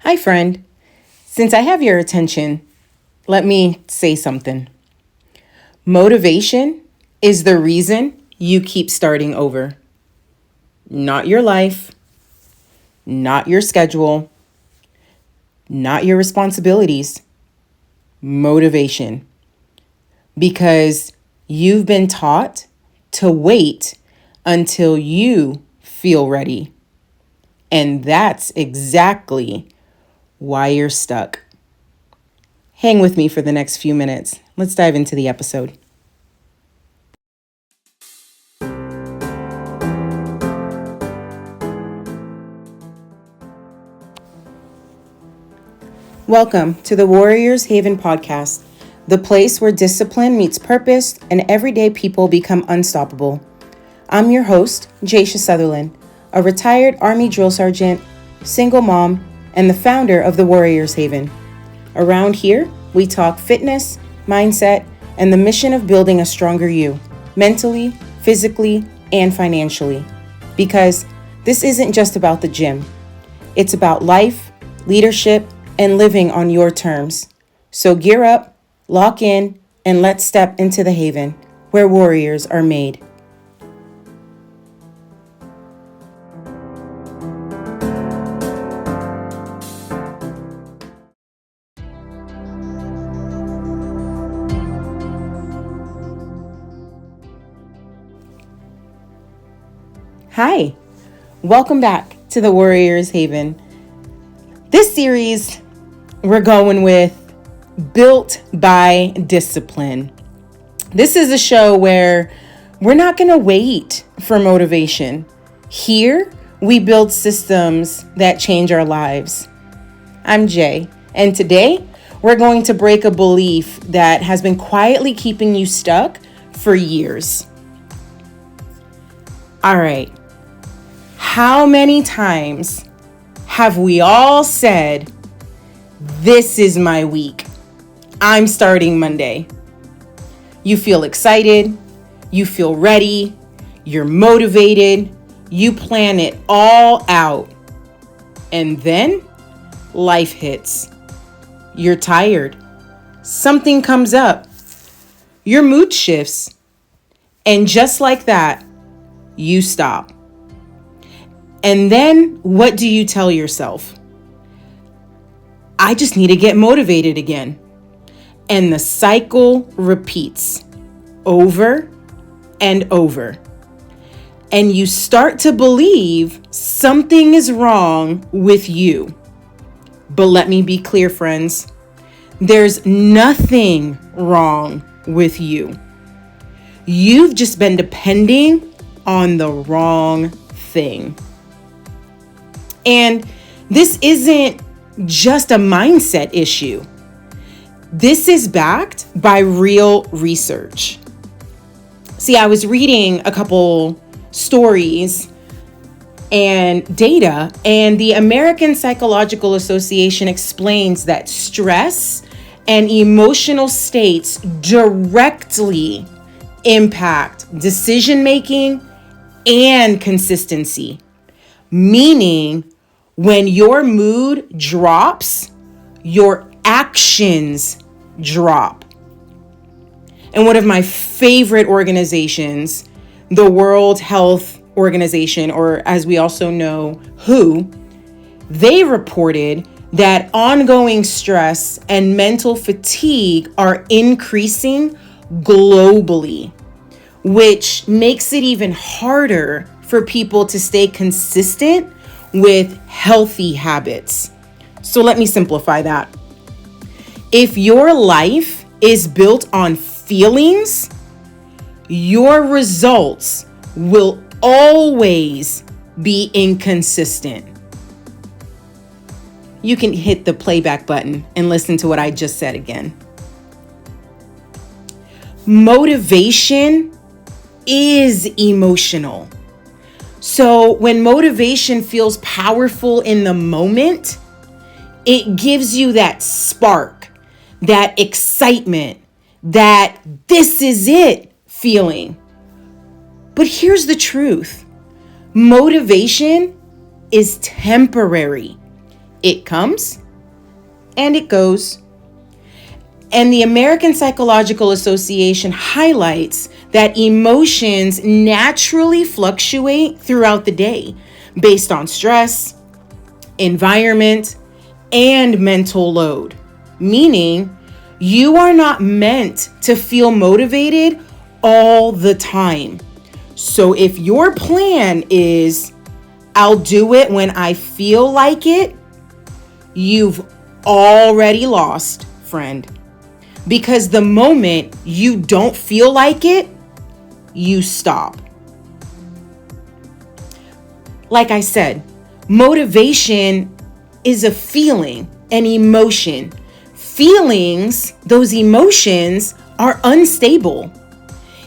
Hi, friend. Since I have your attention, let me say something. Motivation is the reason you keep starting over. Not your life, not your schedule, not your responsibilities. Motivation. Because you've been taught to wait until you feel ready. And that's exactly why you're stuck. Hang with me for the next few minutes. Let's dive into the episode. Welcome to the Warriors Haven podcast, the place where discipline meets purpose and everyday people become unstoppable. I'm your host, Jaisha Sutherland, a retired Army drill sergeant, single mom, and the founder of the Warriors Haven. Around here, we talk fitness, mindset, and the mission of building a stronger you, mentally, physically, and financially. Because this isn't just about the gym. It's about life, leadership, and living on your terms. So gear up, lock in, and let's step into the haven where warriors are made. Hi, welcome back to the Warriors Haven. This series, we're going with Built by Discipline. This is a show where we're not going to wait for motivation. Here, we build systems that change our lives. I'm Jay, and today we're going to break a belief that has been quietly keeping you stuck for years. All right, how many times have we all said, "This is my week. I'm starting Monday." You feel excited, you feel ready, you're motivated, you plan it all out. And then life hits. You're tired. Something comes up. Your mood shifts. And just like that, you stop. And then what do you tell yourself? I just need to get motivated again. And the cycle repeats over and over. And you start to believe something is wrong with you. But let me be clear, friends. There's nothing wrong with you. You've just been depending on the wrong thing. And this isn't just a mindset issue. This is backed by real research. See, I was reading a couple stories and data, and the American Psychological Association explains that stress and emotional states directly impact decision-making and consistency. Meaning, when your mood drops, your actions drop. And one of my favorite organizations, the World Health Organization, or as we also know, WHO, they reported that ongoing stress and mental fatigue are increasing globally, which makes it even harder for people to stay consistent with healthy habits. So let me simplify that. If your life is built on feelings, your results will always be inconsistent. You can hit the playback button and listen to what I just said again. Motivation is emotional. So when motivation feels powerful in the moment, it gives you that spark, that excitement, that this is it feeling. But here's the truth. Motivation is temporary. It comes and it goes. And the American Psychological Association highlights that emotions naturally fluctuate throughout the day based on stress, environment, and mental load, meaning you are not meant to feel motivated all the time. So if your plan is, I'll do it when I feel like it, you've already lost, friend. Because the moment you don't feel like it, you stop. Like I said, motivation is a feeling, an emotion. Feelings, those emotions, are unstable.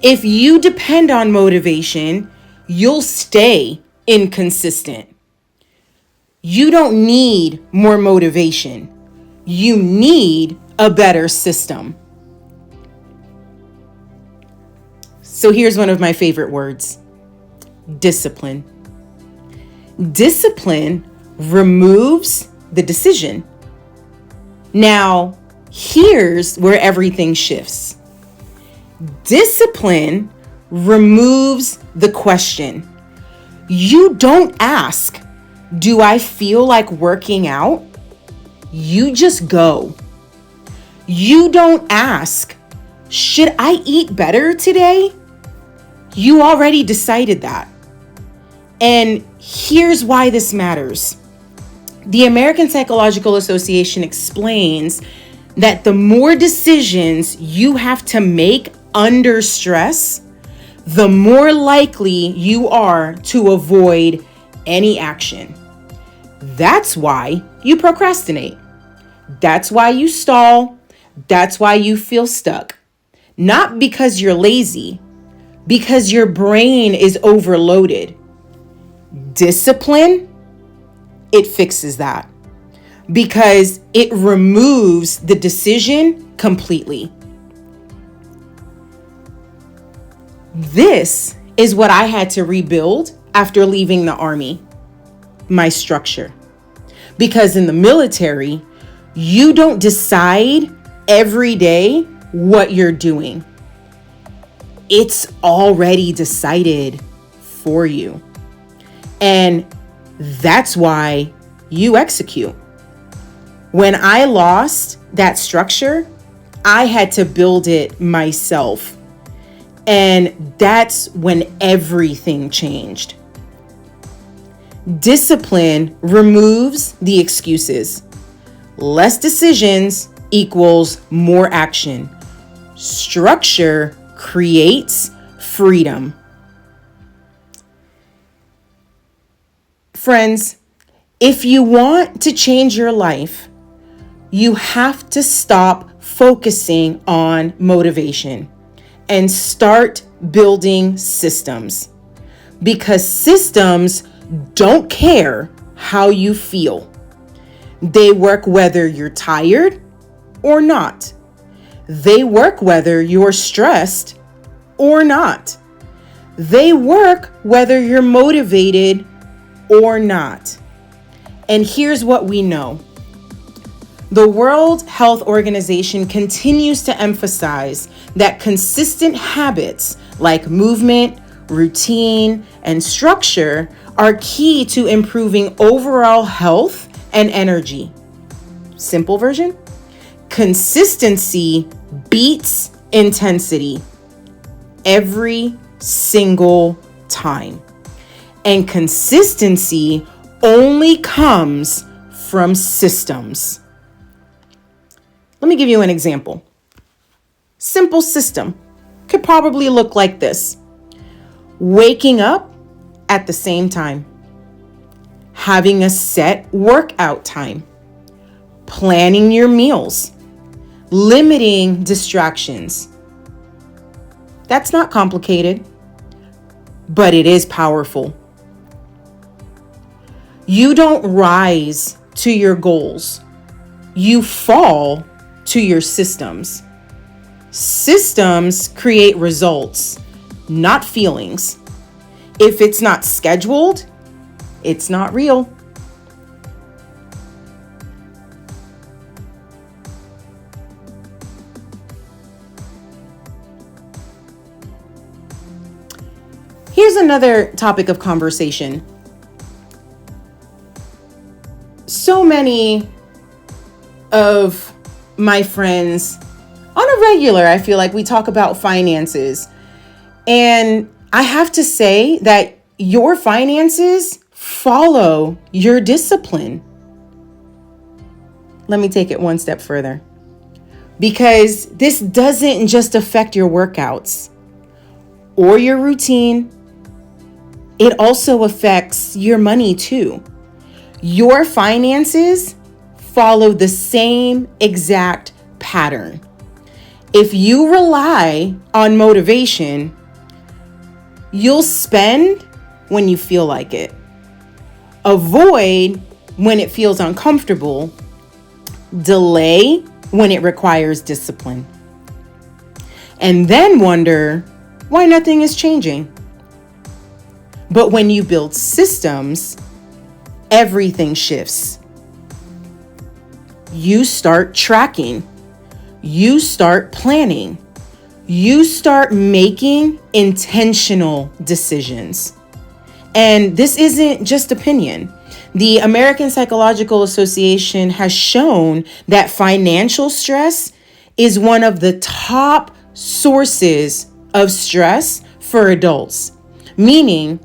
If you depend on motivation, you'll stay inconsistent. You don't need more motivation. You need a better system. So here's one of my favorite words: discipline. Discipline removes the decision. Now, here's where everything shifts. Discipline removes the question. You don't ask, do I feel like working out? You just go. You don't ask, should I eat better today? You already decided that. And here's why this matters. The American Psychological Association explains that the more decisions you have to make under stress, the more likely you are to avoid any action. That's why you procrastinate. That's why you stall. That's why you feel stuck. Not because you're lazy, because your brain is overloaded. Discipline, it fixes that because it removes the decision completely. This is what I had to rebuild after leaving the Army, my structure. Because in the military, you don't decide every day what you're doing. It's already decided for you. And that's why you execute. When I lost that structure, I had to build it myself. And that's when everything changed. Discipline removes the excuses. Less decisions equals more action. Structure creates freedom. Friends, if you want to change your life, you have to stop focusing on motivation and start building systems. Because systems don't care how you feel. They work whether you're tired or not. They work whether you're stressed or not. They work whether you're motivated or not. And here's what we know. The World Health Organization continues to emphasize that consistent habits like movement, routine, and structure are key to improving overall health and energy. Simple version: consistency beats intensity every single time. And consistency only comes from systems. Let me give you an example. Simple system could probably look like this: waking up at the same time, having a set workout time, planning your meals, limiting distractions. That's not complicated, but it is powerful. You don't rise to your goals. You fall to your systems. Systems create results, not feelings. If it's not scheduled, it's not real. another topic of conversation. So many of my friends on a regular, I feel like we talk about finances. And I have to say that your finances follow your discipline. Let me take it one step further. Because this doesn't just affect your workouts or your routine. It also affects your money too. Your finances follow the same exact pattern. If you rely on motivation, you'll spend when you feel like it. Avoid when it feels uncomfortable. Delay when it requires discipline. And then wonder why nothing is changing. But when you build systems, everything shifts. You start tracking. You start planning. You start making intentional decisions. And this isn't just opinion. The American Psychological Association has shown that financial stress is one of the top sources of stress for adults, meaning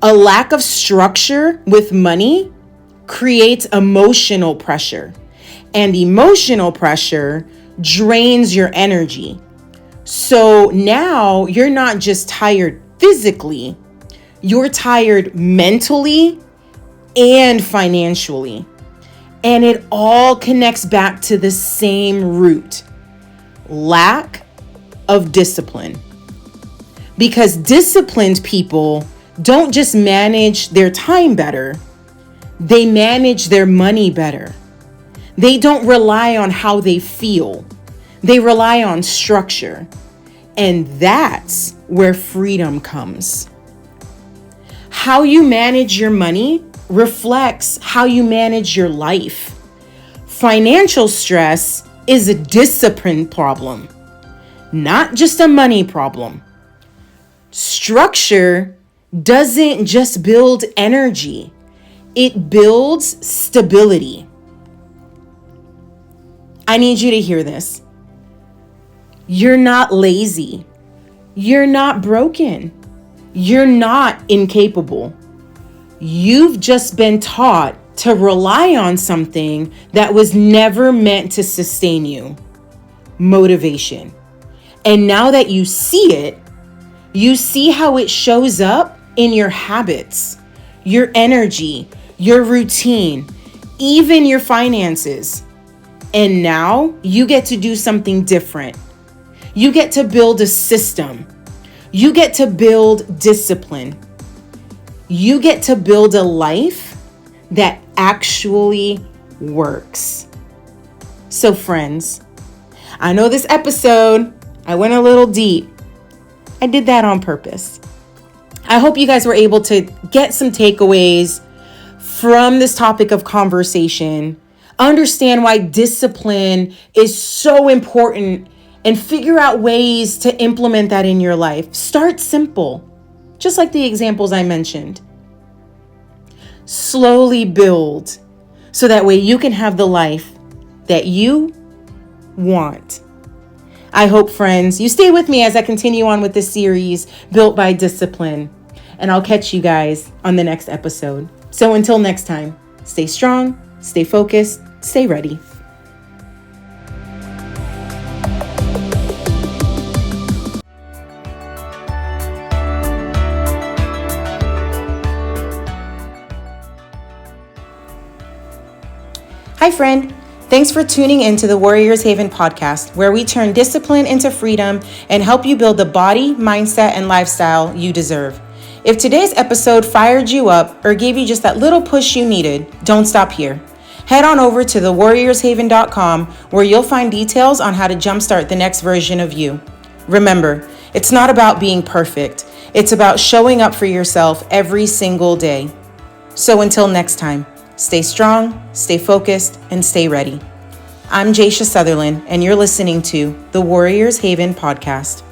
a lack of structure with money creates emotional pressure, and emotional pressure drains your energy. So now you're not just tired physically, you're tired mentally and financially. And it all connects back to the same root: lack of discipline. Because disciplined people don't just manage their time better, they manage their money better. They don't rely on how they feel. They rely on structure. And that's where freedom comes. How you manage your money reflects how you manage your life. Financial stress is a discipline problem, not just a money problem. Structure doesn't just build energy, it builds stability. I need you to hear this. You're not lazy. You're not broken. You're not incapable. You've just been taught to rely on something that was never meant to sustain you: motivation. And now that you see it, you see how it shows up in your habits, your energy, your routine, even your finances. And now you get to do something different. You get to build a system. You get to build discipline. You get to build a life that actually works. So friends, I know this episode, I went a little deep. I did that on purpose. I hope you guys were able to get some takeaways from this topic of conversation, understand why discipline is so important, and figure out ways to implement that in your life. Start simple, just like the examples I mentioned. Slowly build so that way you can have the life that you want. I hope, friends, you stay with me as I continue on with this series, Built by Discipline. And I'll catch you guys on the next episode. So until next time, stay strong, stay focused, stay ready. Hi, friend. Thanks for tuning into the Warriors Haven podcast, where we turn discipline into freedom and help you build the body, mindset, and lifestyle you deserve. If today's episode fired you up or gave you just that little push you needed, don't stop here. Head on over to thewarriorshaven.com, where you'll find details on how to jumpstart the next version of you. Remember, it's not about being perfect. It's about showing up for yourself every single day. So until next time, stay strong, stay focused, and stay ready. I'm Jaisha Sutherland, and you're listening to the Warriors Haven podcast.